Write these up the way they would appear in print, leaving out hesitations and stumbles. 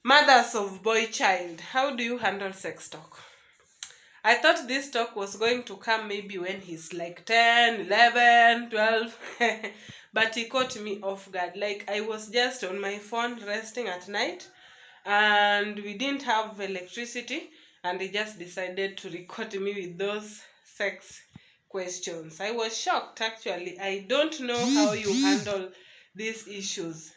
Mothers of boy child, how do you handle sex talk? I thought this talk was going to come maybe when he's like 10, 11, 12, but he caught me off guard. Like I was just on my phone resting at night and we didn't have electricity and he just decided to record me with those sex questions. I was shocked actually. I don't know how you handle these issues.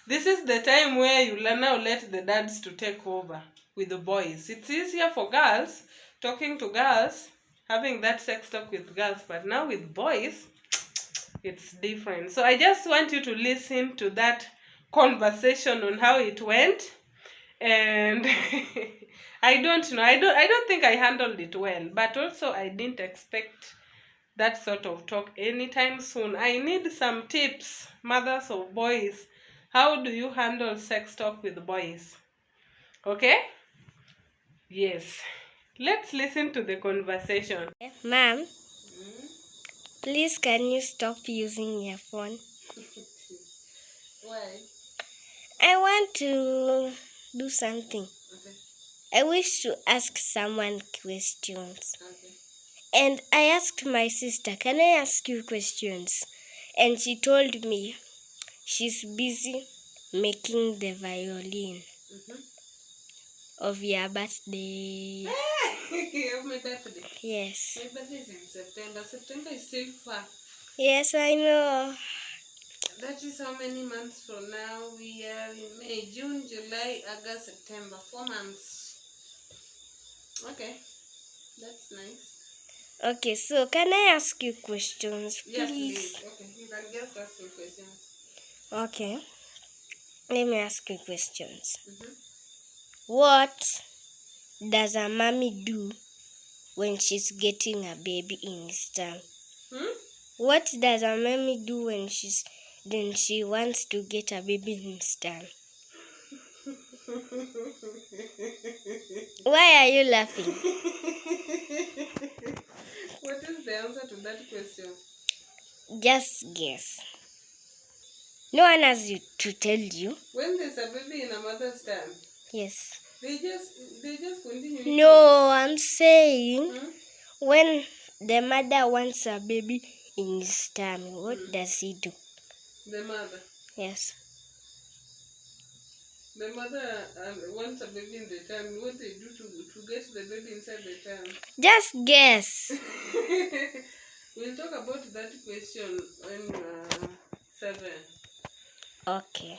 This is the time where you now let the dads to take over with the boys. It's easier for girls talking to girls, having that sex talk with girls, but now with boys, it's different. So I just want you to listen to that conversation on how it went. And I don't think I handled it well, but also I didn't expect that sort of talk anytime soon. I need some tips, mothers of boys. How do you handle sex talk with boys? Okay? Yes. Let's listen to the conversation. Ma'am, please can you stop using your phone? Why? I want to do something. Okay. I wish to ask someone questions. Okay. And I asked my sister, can I ask you questions? And she told me she's busy making the violin of your birthday. Of my birthday. Yes. My birthday is in September. September is still far. Yes, I know. That is how many months from now? We are in May, June, July, August, September. 4 months. Okay. That's nice. Okay, so can I ask you questions, please? Yeah, please. Okay, you can just ask me questions. Okay. Let me ask you questions. What does a mommy do when she's getting a baby in his tongue? What does a mommy do when she wants to get a baby in his tongue? Why are you laughing? What is the answer to that question? Just guess. No one has to tell you. When there's a baby in a mother's tongue, Yes. they just continue. No, I'm saying when the mother wants a baby in his tummy, what does he do? The mother. Yes. The mother wants a baby in the tongue. What they do to get the baby inside the tongue? Just guess. We'll talk about that question when 7. Okay.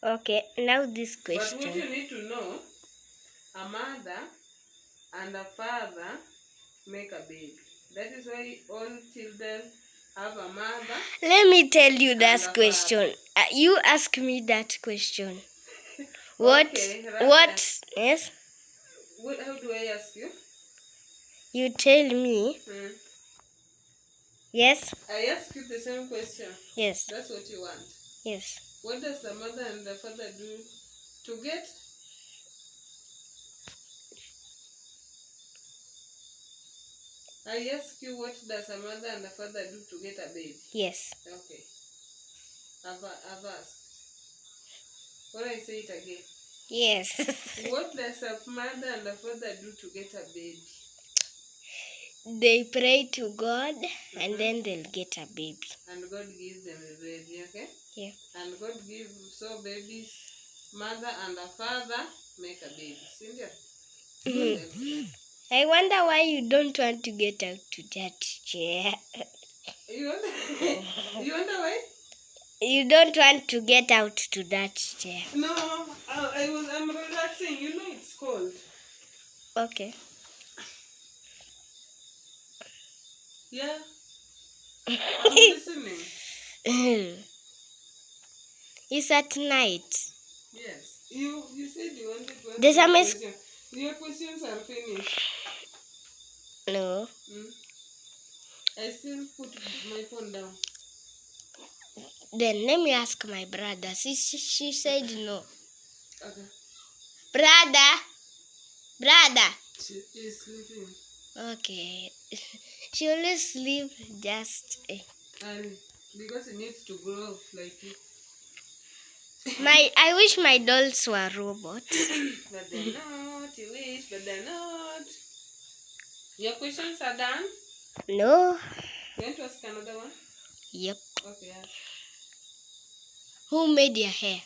Okay, now this question. But what you need to know, a mother and a father make a baby. That is why all children have a mother. Let me tell you that question. You ask me that question. What? Okay, what? Yes? How do I ask you? You tell me. Yes? I ask you the same question. Yes. That's what you want. Yes. What does the mother and the father do to get? I ask you, what does a mother and a father do to get a baby? Yes. Okay. I've asked. What I say it again? Yes. What does a mother and a father do to get a baby? They pray to God and then they'll get a baby. And God gives them a baby, okay? Yeah. And God gives, so babies, mother and a father make a baby. Cynthia? I wonder why you don't want to get out to that chair. You wonder why? You don't want to get out to that chair. No, I'm relaxing. You know it's cold. Okay. Yeah. I'm listening. It's at night. Yes. You said you wanted to ask There's a question. Your questions are finished. No. I still put my phone down. Then let me ask my brother. She said no. Okay. Brother. She is sleeping. Okay. She always sleep just. And because it needs to grow like you. I wish my dolls were robots. But they're not. You wish, but they're not. Your questions are done? No. You want to ask another one? Yep. Okay, ask. Who made your hair?